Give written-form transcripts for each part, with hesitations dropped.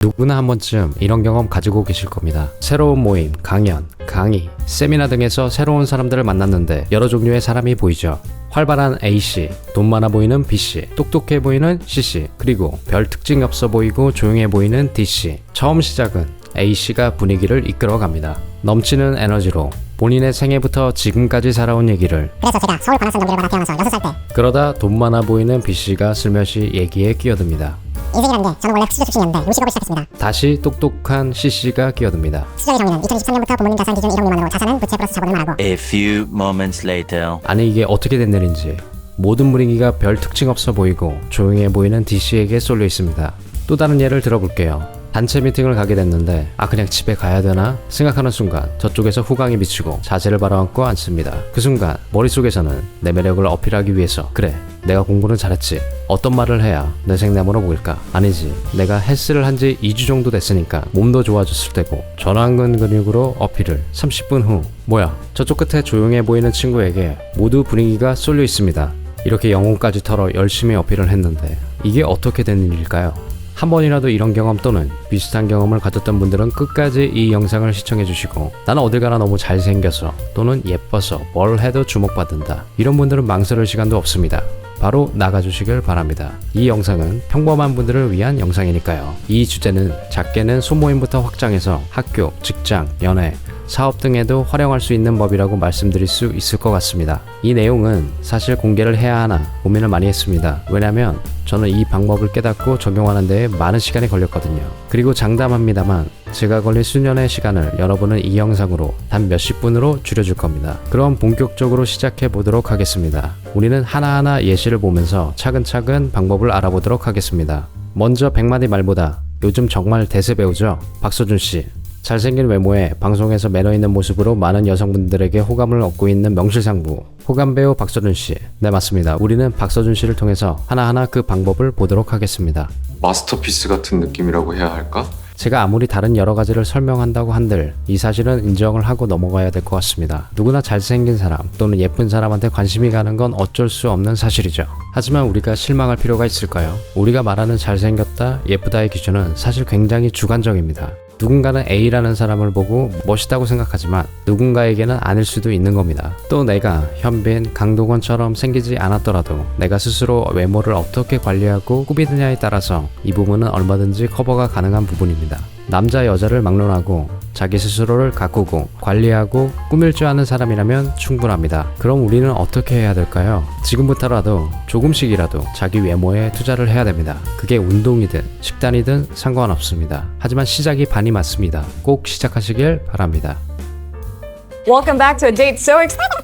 누구나 한 번쯤 이런 경험 가지고 계실 겁니다. 새로운 모임, 강연, 강의, 세미나 등에서 새로운 사람들을 만났는데 여러 종류의 사람이 보이죠. 활발한 A씨, 돈 많아 보이는 B씨, 똑똑해 보이는 C씨, 그리고 별 특징이 없어 보이고 조용해 보이는 D씨. 처음 시작은 A씨가 분위기를 이끌어갑니다. 넘치는 에너지로 본인의 생애부터 지금까지 살아온 얘기를, 그래서 제가 서울 관악산 경기를 받아 태어나서 6살 때 그러다 돈 많아 보이는 B씨가 슬며시 얘기에 끼어듭니다. 인생이라는 게 저는 원래 수저 출신이었는데 요식업을 시작했습니다. 다시 똑똑한 C씨가 끼어듭니다. 수저의 정의는 2023년부터 부모님 자산 기준 1억 미만으로 자산은 부채 플러스 자본을 말하고 A few moments later. 아니 이게 어떻게 된 일인지 모든 분위기가 별 특징 없어 보이고 조용해 보이는 D씨에게 쏠려 있습니다. 또 다른 예를 들어볼게요. 단체 미팅을 가게 됐는데 그냥 집에 가야 되나 생각하는 순간 저쪽에서 후광이 비치고 자세를 바라앉고 앉습니다. 그 순간 머릿속에서는 내 매력을 어필하기 위해서 그래 내가 공부는 잘했지, 어떤 말을 해야 내 생남으로 보일까? 아니지, 내가 헬스를 한 지 2주 정도 됐으니까 몸도 좋아졌을 테고 전완근 근육으로 어필을. 30분 후 뭐야, 저쪽 끝에 조용해 보이는 친구에게 모두 분위기가 쏠려 있습니다. 이렇게 영혼까지 털어 열심히 어필을 했는데 이게 어떻게 된 일일까요? 한 번이라도 이런 경험 또는 비슷한 경험을 가졌던 분들은 끝까지 이 영상을 시청해주시고, 나는 어딜 가나 너무 잘생겨서 또는 예뻐서 뭘 해도 주목받는다, 이런 분들은 망설일 시간도 없습니다. 바로 나가주시길 바랍니다. 이 영상은 평범한 분들을 위한 영상이니까요. 이 주제는 작게는 소모임부터 확장해서 학교, 직장, 연애, 사업 등에도 활용할 수 있는 법이라고 말씀드릴 수 있을 것 같습니다. 이 내용은 사실 공개를 해야 하나 고민을 많이 했습니다. 왜냐면 저는 이 방법을 깨닫고 적용하는 데에 많은 시간이 걸렸거든요. 그리고 장담합니다만 제가 걸린 수년의 시간을 여러분은 이 영상으로 단 몇십 분으로 줄여줄 겁니다. 그럼 본격적으로 시작해 보도록 하겠습니다. 우리는 하나하나 예시를 보면서 차근차근 방법을 알아보도록 하겠습니다. 먼저 100마디 말보다 요즘 정말 대세 배우죠. 박서준씨. 잘생긴 외모에 방송에서 매너있는 모습으로 많은 여성분들에게 호감을 얻고 있는 명실상부 호감배우 박서준씨. 네, 맞습니다. 우리는 박서준씨를 통해서 하나하나 그 방법을 보도록 하겠습니다. 마스터피스 같은 느낌이라고 해야 할까? 제가 아무리 다른 여러 가지를 설명한다고 한들 이 사실은 인정을 하고 넘어가야 될 것 같습니다. 누구나 잘생긴 사람 또는 예쁜 사람한테 관심이 가는 건 어쩔 수 없는 사실이죠. 하지만 우리가 실망할 필요가 있을까요? 우리가 말하는 잘생겼다, 예쁘다의 기준은 사실 굉장히 주관적입니다. 누군가는 A라는 사람을 보고 멋있다고 생각하지만 누군가에게는 아닐 수도 있는 겁니다. 또 내가 현빈, 강동원처럼 생기지 않았더라도 내가 스스로 외모를 어떻게 관리하고 꾸미느냐에 따라서 이 부분은 얼마든지 커버가 가능한 부분입니다. 남자 여자를 막론하고 자기 스스로를 가꾸고 관리하고 꾸밀 줄 아는 사람이라면 충분합니다. 그럼 우리는 어떻게 해야 될까요? 지금부터라도 조금씩이라도 자기 외모에 투자를 해야 됩니다. 그게 운동이든 식단이든 상관없습니다. 하지만 시작이 반이 맞습니다. 꼭 시작하시길 바랍니다. Welcome back to a date so exciting.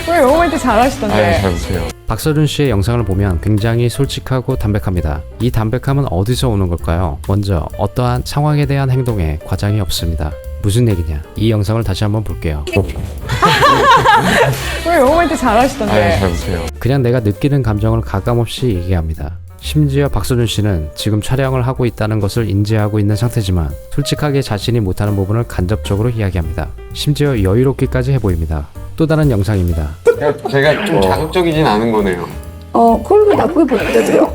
왜 영어 멘트 잘하시던데? 잘 보세요. 박서준 씨의 영상을 보면 굉장히 솔직하고 담백합니다. 이 담백함은 어디서 오는 걸까요? 먼저 어떠한 상황에 대한 행동에 과장이 없습니다. 무슨 얘기냐? 이 영상을 다시 한번 볼게요. 왜 영어 멘트 잘하시던데? 잘 보세요. 그냥 내가 느끼는 감정을 가감없이 얘기합니다. 심지어 박서준 씨는 지금 촬영을 하고 있다는 것을 인지하고 있는 상태지만 솔직하게 자신이 못하는 부분을 간접적으로 이야기합니다. 심지어 여유롭기까지 해보입니다. 또 다른 영상입니다. 제가 좀 자극적이진 않은 거네요. 그걸 나쁘게 보여줘요.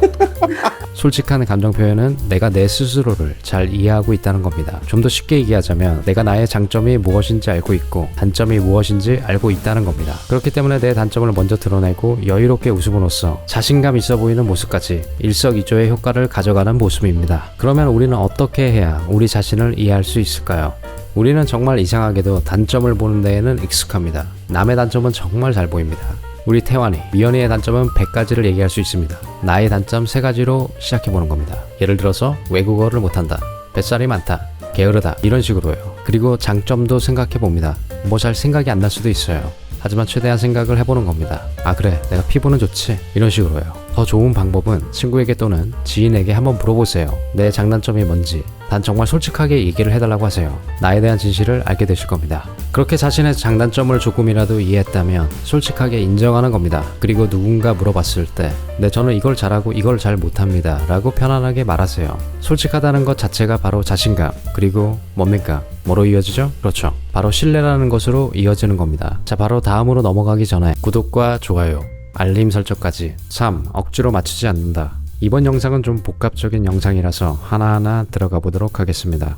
솔직한 감정 표현은 내가 내 스스로를 잘 이해하고 있다는 겁니다. 좀 더 쉽게 얘기하자면 내가 나의 장점이 무엇인지 알고 있고 단점이 무엇인지 알고 있다는 겁니다. 그렇기 때문에 내 단점을 먼저 드러내고 여유롭게 웃음으로써 자신감 있어 보이는 모습까지 일석이조의 효과를 가져가는 모습입니다. 그러면 우리는 어떻게 해야 우리 자신을 이해할 수 있을까요? 우리는 정말 이상하게도 단점을 보는 데에는 익숙합니다. 남의 단점은 정말 잘 보입니다. 우리 태환이, 미연이의 단점은 100가지를 얘기할 수 있습니다. 나의 단점 3가지로 시작해보는 겁니다. 예를 들어서 외국어를 못한다, 뱃살이 많다, 게으르다, 이런 식으로요. 그리고 장점도 생각해봅니다. 뭐 잘 생각이 안 날 수도 있어요. 하지만 최대한 생각을 해보는 겁니다. 그래, 내가 피부는 좋지, 이런 식으로요. 더 좋은 방법은 친구에게 또는 지인에게 한번 물어보세요. 내 장단점이 뭔지. 단 정말 솔직하게 얘기를 해달라고 하세요. 나에 대한 진실을 알게 되실 겁니다. 그렇게 자신의 장단점을 조금이라도 이해했다면 솔직하게 인정하는 겁니다. 그리고 누군가 물어봤을 때 저는 이걸 잘하고 이걸 잘 못합니다 라고 편안하게 말하세요. 솔직하다는 것 자체가 바로 자신감, 그리고 뭡니까? 뭐로 이어지죠? 그렇죠, 바로 신뢰라는 것으로 이어지는 겁니다. 자, 바로 다음으로 넘어가기 전에 구독과 좋아요, 알림 설정까지. 3. 억지로 맞추지 않는다. 이번 영상은 좀 복합적인 영상이라서 하나하나 들어가 보도록 하겠습니다.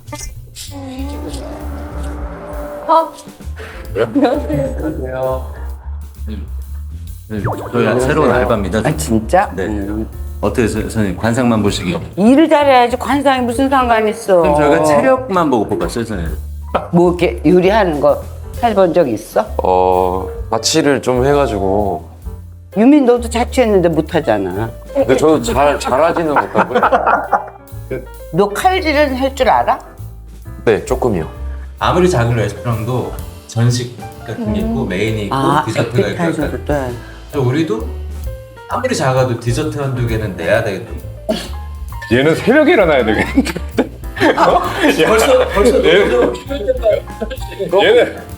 저희가 새로운 알바입니다. 아 진짜? 네. 어때요, 선생님? 관상만 보시기. 일을 잘해야지 관상이 무슨 상관 있어? 그럼 저희가 체력만 보고 뽑았어요, 선생님. 뭐 이렇게 요리하는 거 해본 적 있어? 마취를 좀 해가지고. 유민 너도 자취했는데 못하잖아. 근데 저도 잘하지는 못하고요. 너 칼질은 할 줄 알아? 네, 조금이요. 아무리 작은 레스토랑도 전식 같은 게 있고 메인이 있고 디저트가 있고 에피타이저도 약간. 돼. 또 우리도 아무리 작아도 디저트 한두 개는 내야 되거든. 얘는 새벽에 일어나야 되겠는데. 벌써 얘는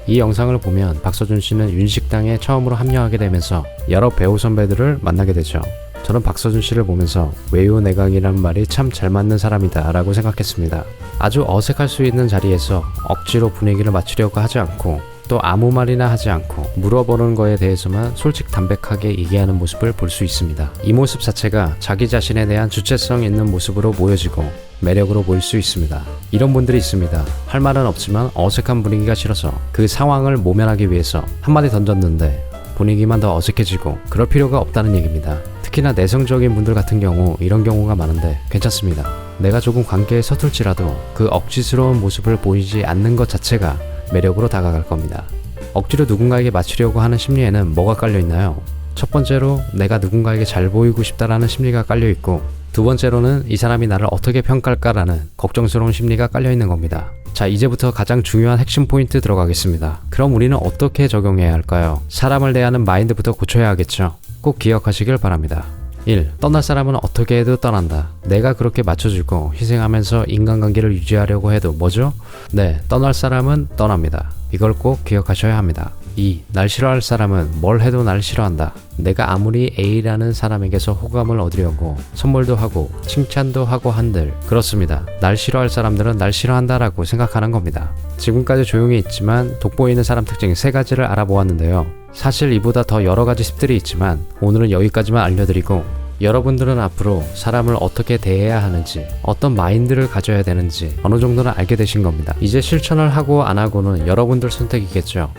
이 영상을 보면 박서준 씨는 윤식당에 처음으로 합류하게 되면서 여러 배우 선배들을 만나게 되죠. 저는 박서준 씨를 보면서 외유내강이란 말이 참 잘 맞는 사람이다 라고 생각했습니다. 아주 어색할 수 있는 자리에서 억지로 분위기를 맞추려고 하지 않고 또 아무 말이나 하지 않고 물어보는 거에 대해서만 솔직담백하게 얘기하는 모습을 볼 수 있습니다. 이 모습 자체가 자기 자신에 대한 주체성 있는 모습으로 보여지고 매력으로 보일 수 있습니다. 이런 분들이 있습니다. 할 말은 없지만 어색한 분위기가 싫어서 그 상황을 모면하기 위해서 한마디 던졌는데 분위기만 더 어색해지고 그럴 필요가 없다는 얘기입니다. 특히나 내성적인 분들 같은 경우 이런 경우가 많은데 괜찮습니다. 내가 조금 관계에 서툴지라도 그 억지스러운 모습을 보이지 않는 것 자체가 매력으로 다가갈 겁니다. 억지로 누군가에게 맞추려고 하는 심리에는 뭐가 깔려있나요? 첫 번째로 내가 누군가에게 잘 보이고 싶다라는 심리가 깔려있고 두 번째로는 이 사람이 나를 어떻게 평가할까라는 걱정스러운 심리가 깔려있는 겁니다. 자, 이제부터 가장 중요한 핵심 포인트 들어가겠습니다. 그럼 우리는 어떻게 적용해야 할까요? 사람을 대하는 마인드부터 고쳐야 하겠죠. 꼭 기억하시길 바랍니다. 1. 떠날 사람은 어떻게 해도 떠난다. 내가 그렇게 맞춰주고 희생하면서 인간관계를 유지하려고 해도 뭐죠? 네, 떠날 사람은 떠납니다. 이걸 꼭 기억하셔야 합니다. 2. 날 싫어할 사람은 뭘 해도 날 싫어한다. 내가 아무리 A라는 사람에게서 호감을 얻으려고 선물도 하고 칭찬도 하고 한들 그렇습니다. 날 싫어할 사람들은 날 싫어한다라고 생각하는 겁니다. 지금까지 조용히 있지만 돋보이는 사람 특징 3가지를 알아보았는데요. 사실 이보다 더 여러 가지 팁들이 있지만 오늘은 여기까지만 알려드리고 여러분들은 앞으로 사람을 어떻게 대해야 하는지 어떤 마인드를 가져야 되는지 어느 정도는 알게 되신 겁니다. 이제 실천을 하고 안 하고는 여러분들 선택이겠죠.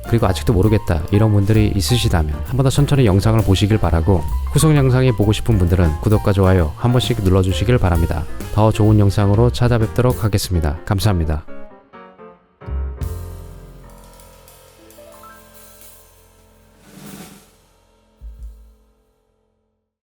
그리고 아직도 모르겠다 이런 분들이 있으시다면 한 번 더 천천히 영상을 보시길 바라고 후속 영상이 보고 싶은 분들은 구독과 좋아요 한 번씩 눌러주시길 바랍니다. 더 좋은 영상으로 찾아뵙도록 하겠습니다. 감사합니다.